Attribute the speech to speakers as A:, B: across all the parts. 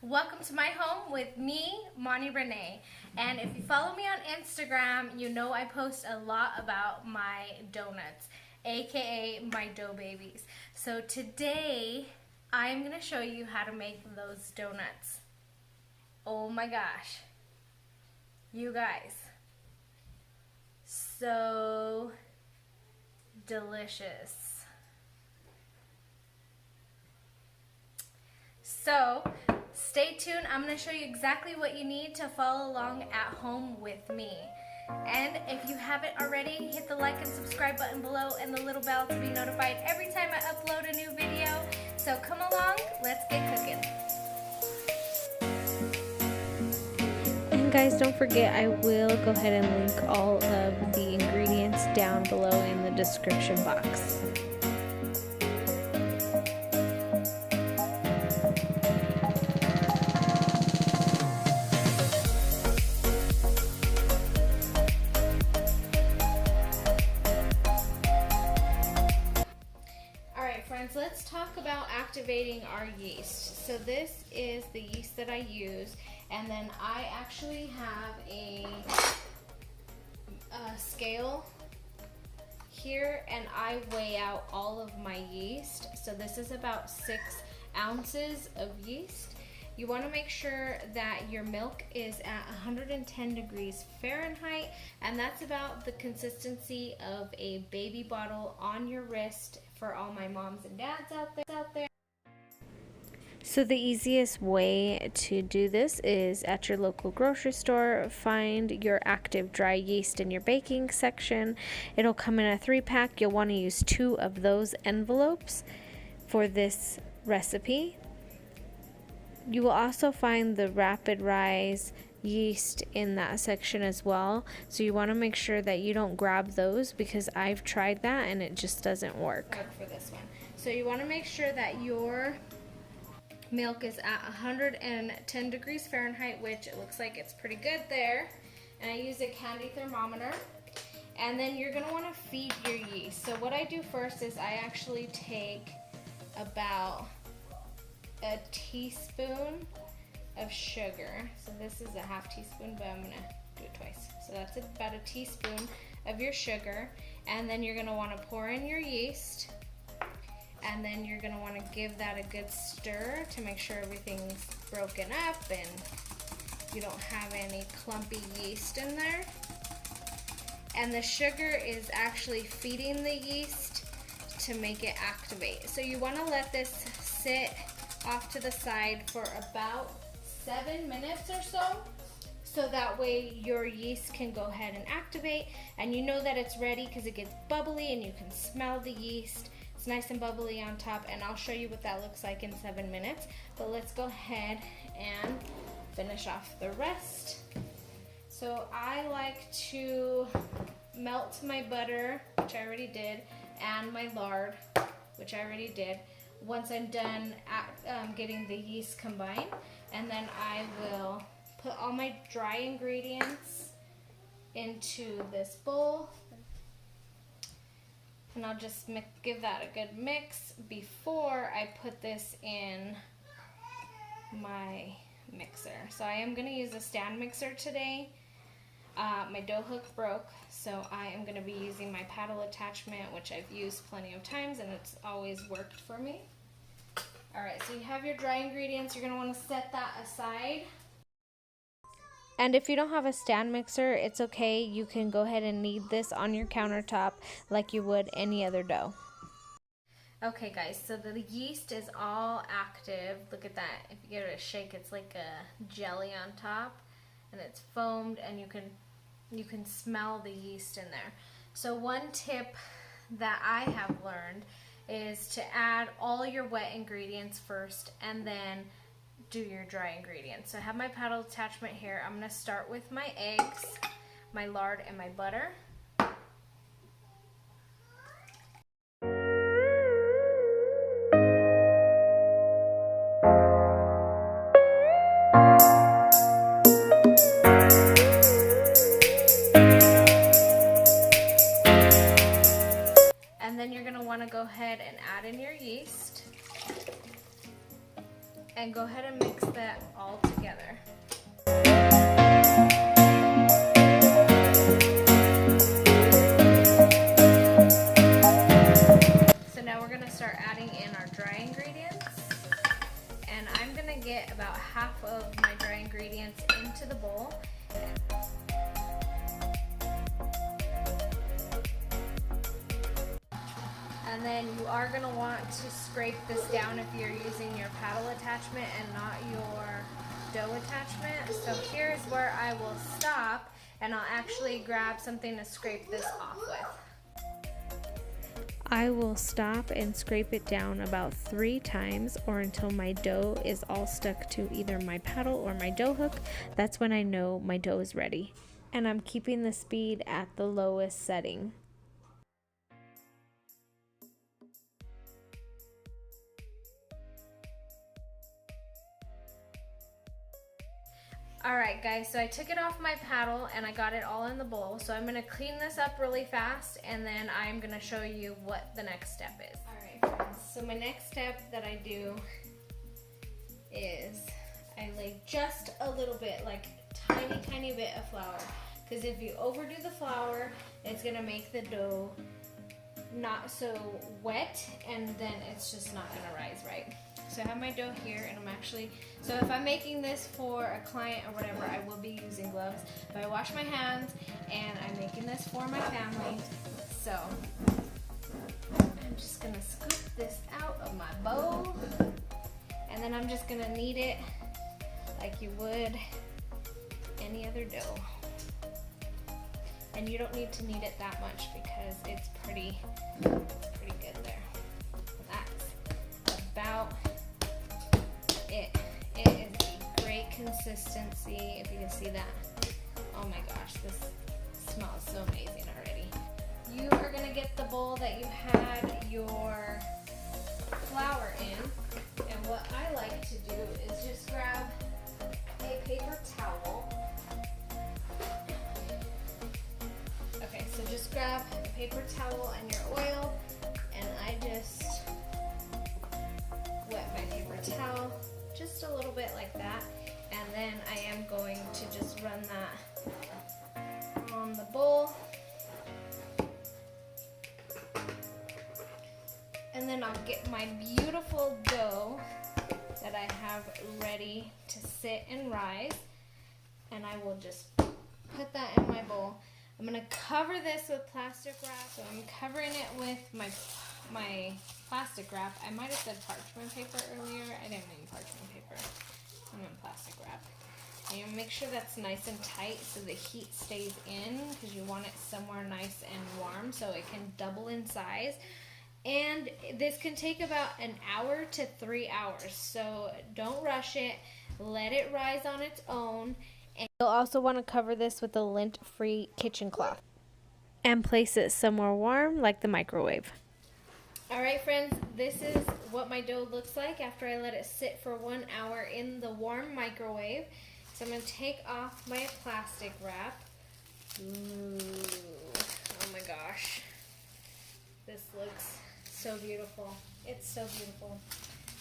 A: Welcome to my home with me, Monty Renee. And if you follow me on Instagram, you know I post a lot about my donuts, aka my dough babies. So today, I'm going to show you how to make those donuts. Oh my gosh. You guys. So delicious. So, stay tuned. I'm going to show you exactly what you need to follow along at home with me. And if you haven't already, hit the like and subscribe button below and the little bell to be notified every time I upload a new video. So come along, let's get cooking.
B: And guys, don't forget, I will go ahead and link all of the ingredients down below in the description box.
A: Let's talk about activating our yeast. So this is the yeast that I use, and then I actually have a scale here, and I weigh out all of my yeast. So this is about 6 ounces of yeast. You want to make sure that your milk is at 110 degrees Fahrenheit, and that's about the consistency of a baby bottle on your wrist for all my moms and dads out there.
B: So the easiest way to do this is at your local grocery store, find your active dry yeast in your baking section. It'll come in a 3-pack. You'll want to use 2 of those envelopes for this recipe. You will also find the rapid rise yeast in that section as well. So you want to make sure that you don't grab those, because I've tried that and it just doesn't work.
A: For this one. So you want to make sure that your milk is at 110 degrees Fahrenheit, which it looks like it's pretty good there. And I use a candy thermometer. And then you're going to want to feed your yeast. So what I do first is I actually take about a teaspoon of sugar. So this is a half teaspoon, but I'm going to do it twice. So that's about a teaspoon of your sugar. And then you're going to want to pour in your yeast. And then you're going to want to give that a good stir to make sure everything's broken up and you don't have any clumpy yeast in there. And the sugar is actually feeding the yeast to make it activate. So you want to let this sit off to the side for about 7 minutes or so that way your yeast can go ahead and activate, and you know that it's ready because it gets bubbly and you can smell the yeast. It's nice and bubbly on top, and I'll show you what that looks like in 7 minutes. But let's go ahead and finish off the rest. So I like to melt my butter, which I already did, and my lard, which I already did, once I'm done getting the yeast combined. And then I will put all my dry ingredients into this bowl, and I'll just give that a good mix before I put this in my mixer. So I am going to use a stand mixer today. My dough hook broke, so I am going to be using my paddle attachment, which I've used plenty of times and it's always worked for me. Alright, so you have your dry ingredients. You're going to want to set that aside.
B: And if you don't have a stand mixer, it's okay. You can go ahead and knead this on your countertop like you would any other dough.
A: Okay guys, so the yeast is all active. Look at that. If you give it a shake, it's like a jelly on top, and it's foamed, and you can smell the yeast in there. So one tip that I have learned is to add all your wet ingredients first and then do your dry ingredients. So I have my paddle attachment here. I'm going to start with my eggs, my lard, and my butter. And then you're going to want to go ahead and add in your yeast. and go ahead and mix that all together. So now we're gonna start adding in our dry ingredients. And I'm gonna get about half of my dry ingredients into the bowl. And then you are going to want to scrape this down if you're using your paddle attachment and not your dough attachment. So here's where I will stop, and I'll actually grab something to scrape this off with.
B: I will stop and scrape it down about 3 times or until my dough is all stuck to either my paddle or my dough hook. That's when I know my dough is ready. And I'm keeping the speed at the lowest setting.
A: Alright guys, so I took it off my paddle and I got it all in the bowl. So I'm going to clean this up really fast, and then I'm going to show you what the next step is. Alright friends, so my next step that I do is I lay just a little bit, like tiny bit of flour. Because if you overdo the flour, it's going to make the dough not so wet, and then it's just not going to rise right. So I have my dough here, and I'm actually, so if I'm making this for a client or whatever, I will be using gloves. But I wash my hands, and I'm making this for my family. So I'm just gonna scoop this out of my bowl, and then I'm just gonna knead it like you would any other dough. And you don't need to knead it that much because it's pretty good there. That's about it. It is a great consistency, if you can see that. Oh my gosh, this smells so amazing already. You are gonna get the bowl that you had your flour in, and what I like to do is just grab a paper towel. Okay, so just grab a paper towel and your oil, and I just wet my paper towel just a little bit like that, and then I am going to just run that on the bowl, and then I'll get my beautiful dough that I have ready to sit and rise, and I will just put that in my bowl. I'm going to cover this with plastic wrap, so I'm covering it with my plastic wrap. I might have said parchment paper earlier. I didn't mean parchment paper. I meant plastic wrap. And you make sure that's nice and tight so the heat stays in, because you want it somewhere nice and warm so it can double in size. And this can take about an hour to 3 hours, so don't rush it. Let it rise on its own. And you'll also want to cover this with a lint-free kitchen cloth.
B: And place it somewhere warm, like the microwave.
A: Alright friends, this is what my dough looks like after I let it sit for 1 hour in the warm microwave. So I'm going to take off my plastic wrap. Ooh, oh my gosh. This looks so beautiful. It's so beautiful.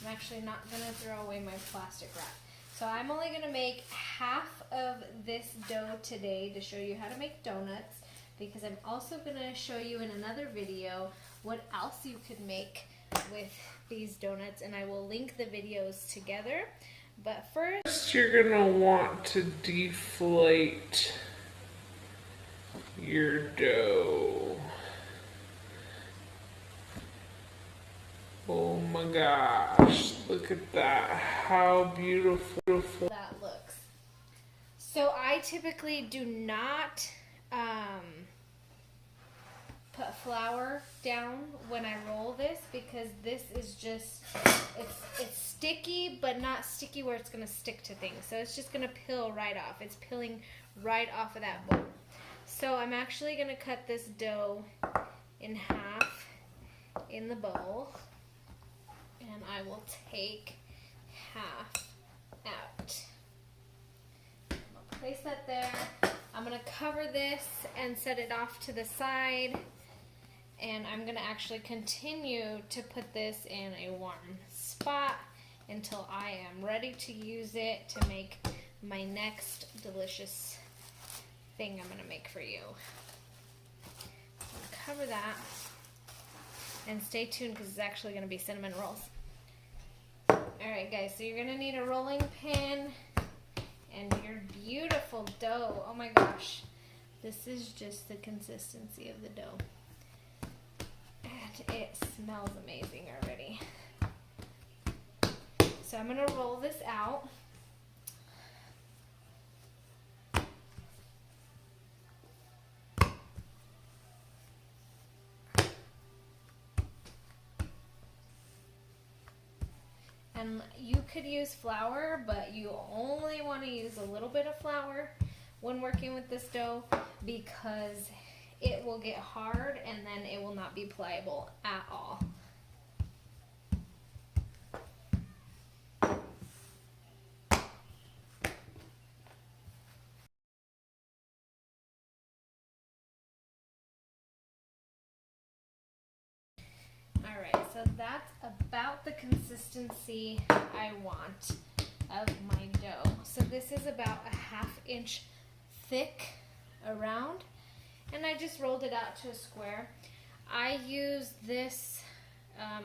A: I'm actually not going to throw away my plastic wrap. So I'm only going to make half of this dough today to show you how to make donuts, because I'm also going to show you in another video what else you could make with these donuts, and I will link the videos together. But first,
C: you're going to want to deflate your dough. Oh my gosh, look at that. How beautiful
A: that looks. So I typically do not put flour down when I roll this, because this is just, it's sticky, but not sticky where it's going to stick to things. So it's just going to peel right off. It's peeling right off of that bowl. So I'm actually going to cut this dough in half in the bowl. And I will take half out. I'll place that there. I'm going to cover this and set it off to the side. And I'm going to actually continue to put this in a warm spot until I am ready to use it to make my next delicious thing I'm gonna make for you. Cover that and stay tuned because it's actually gonna be cinnamon rolls. Alright guys, so you're gonna need a rolling pin and your beautiful dough. Oh my gosh, this is just the consistency of the dough. And it smells amazing already. So I'm gonna roll this out. And you could use flour, but you only want to use a little bit of flour when working with this dough because it will get hard and then it will not be pliable at all. Alright, so that's about the consistency I want of my dough. So this is about a 1/2 inch thick around, and I just rolled it out to a square. I use this,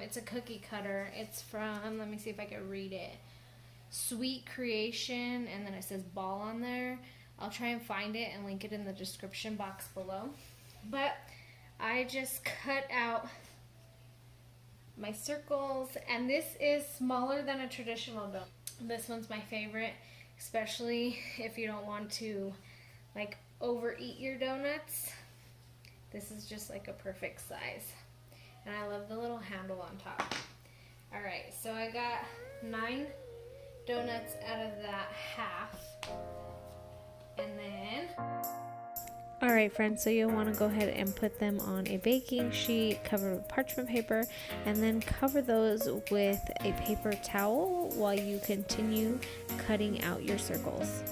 A: it's a cookie cutter. It's from, let me see if I can read it, Sweet Creation, and then it says ball on there. I'll try and find it and link it in the description box below. But I just cut out my circles, and this is smaller than a traditional dough. This one's my favorite, especially if you don't want to like overeat your donuts. This is just like a perfect size, and I love the little handle on top. All right, so I got 9 donuts out of that half, and then
B: Alright friends, so you'll want to go ahead and put them on a baking sheet covered with parchment paper, and then cover those with a paper towel while you continue cutting out your circles.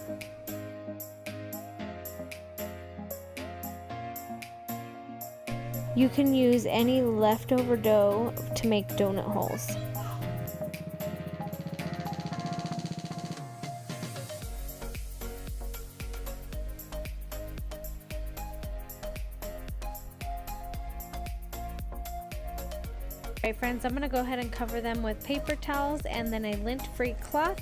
B: You can use any leftover dough to make donut holes. Alright friends, I'm going to go ahead and cover them with paper towels and then a lint-free cloth.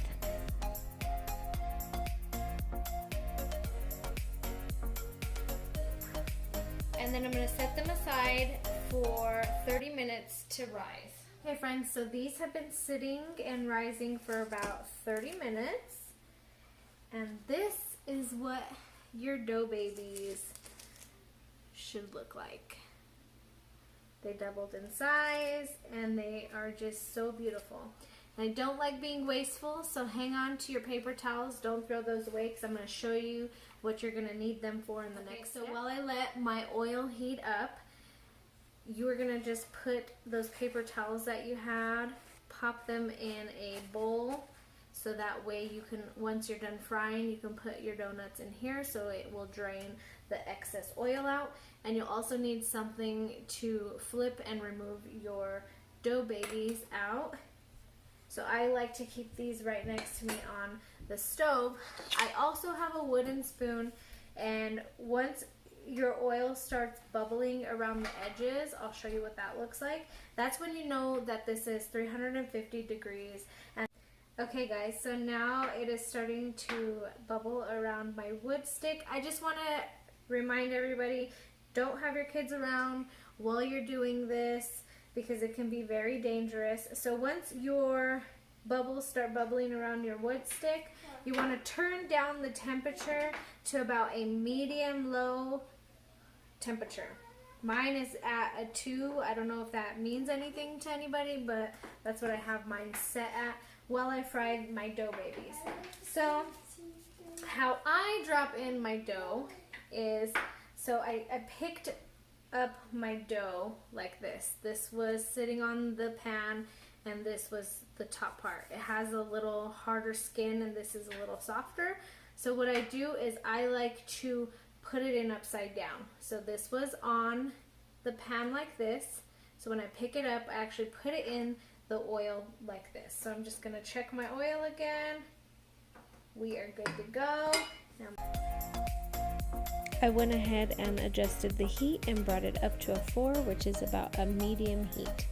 A: And then I'm going to set them aside for 30 minutes to rise. Okay friends, so these have been sitting and rising for about 30 minutes. And this is what your dough babies should look like. They doubled in size and they are just so beautiful. And I don't like being wasteful, so hang on to your paper towels. Don't throw those away because I'm going to show you what you're going to need them for in the next step. So while I let my oil heat up, you are going to just put those paper towels that you had, pop them in a bowl, so that way you can, once you're done frying, you can put your donuts in here so it will drain the excess oil out. And you'll also need something to flip and remove your dough babies out. So I like to keep these right next to me on the stove. I also have a wooden spoon, and once your oil starts bubbling around the edges, I'll show you what that looks like. That's when you know that this is 350 degrees. And okay guys, so now it is starting to bubble around my wood stick. I just want to remind everybody, don't have your kids around while you're doing this because it can be very dangerous. So once your bubbles start bubbling around your wood stick, you want to turn down the temperature to about a medium-low temperature. Mine is at a 2. I don't know if that means anything to anybody, but that's what I have mine set at while I fried my dough babies. So how I drop in my dough is, so I picked up my dough like this. This was sitting on the pan and this was the top part. It has a little harder skin and this is a little softer. So what I do is I like to put it in upside down. So this was on the pan like this. So when I pick it up, I actually put it in the oil like this. So I'm just gonna check my oil again. We are good to go.
B: I went ahead and adjusted the heat and brought it up to a 4, which is about a medium heat.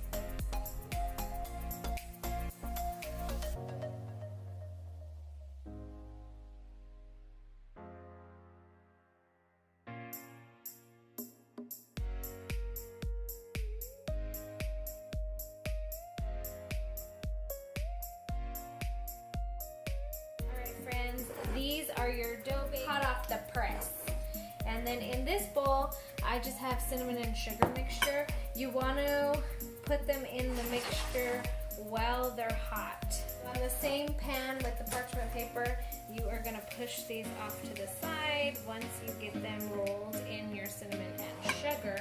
A: These are your dough babies hot off the press. And then in this bowl, I just have cinnamon and sugar mixture. You want to put them in the mixture while they're hot. On the same pan with the parchment paper, you are going to push these off to the side once you get them rolled in your cinnamon and sugar.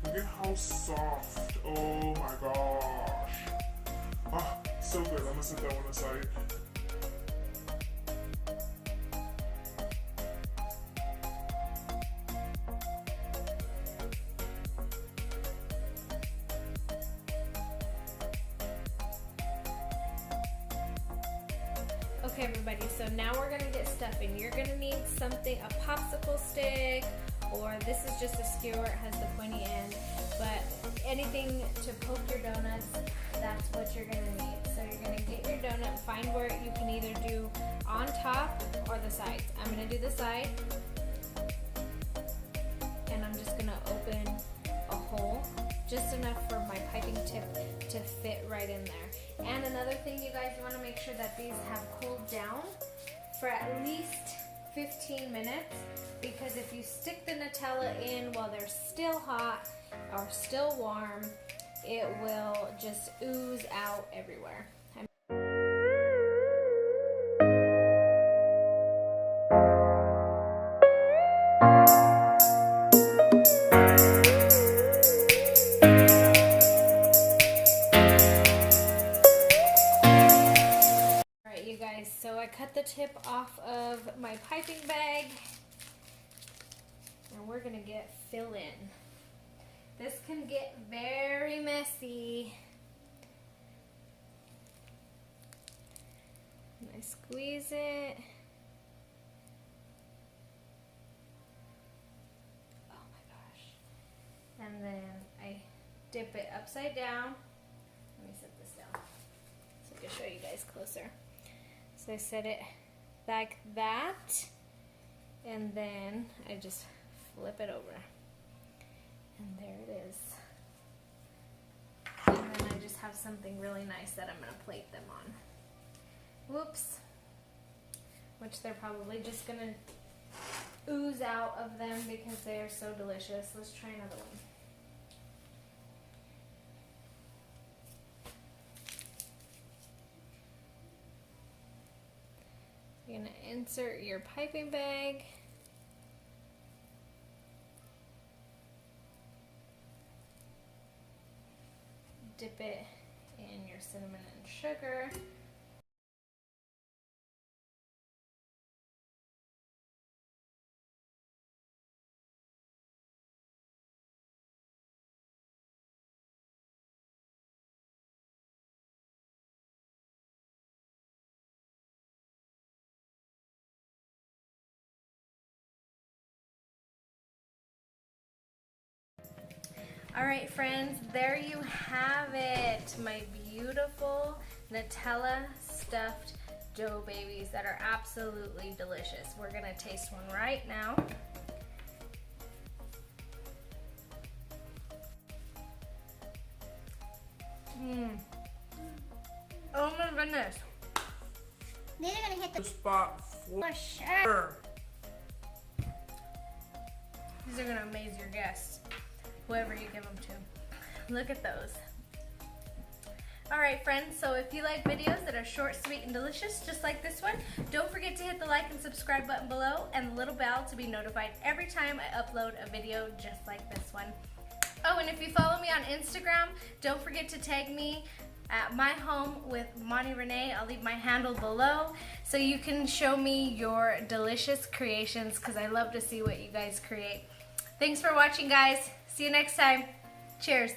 C: Look at how soft. Oh my gosh. Ah, so good. I'm gonna set that one aside.
A: Okay everybody, so now we're gonna get stuffing. You're gonna need something, a popsicle stick, or this is just a skewer, it has the pointy end, but anything to poke your donuts, that's what you're gonna need. So you're gonna get your donut, find where you can either do on top or the sides. I'm gonna do the side, and I'm just gonna open a hole, just enough for my piping tip to fit right in there. And another thing, you guys want to make sure that these have cooled down for at least 15 minutes, because if you stick the Nutella in while they're still hot or still warm, it will just ooze out everywhere. So I cut the tip off of my piping bag, and we're gonna get fill in. This can get very messy. And I squeeze it. Oh my gosh. And then I dip it upside down. Let me set this down so I can show you guys closer. So I set it like that, and then I just flip it over, and there it is. And then I just have something really nice that I'm going to plate them on. Whoops. Which they're probably just going to ooze out of them because they are so delicious. Let's try another one. You're going to insert your piping bag. Dip it in your cinnamon and sugar. Alright friends, there you have it. My beautiful Nutella stuffed dough babies that are absolutely delicious. We're going to taste one right now. Oh my goodness.
D: These are gonna hit the
C: spot
D: for sure.
A: These are going to amaze your guests, whoever you give them to. Look at those. Alright friends, so if you like videos that are short, sweet, and delicious, just like this one, don't forget to hit the like and subscribe button below and the little bell to be notified every time I upload a video just like this one. Oh, and if you follow me on Instagram, don't forget to tag me at my home with Monty Renee. I'll leave my handle below so you can show me your delicious creations because I love to see what you guys create. Thanks for watching, guys. See you next time. Cheers.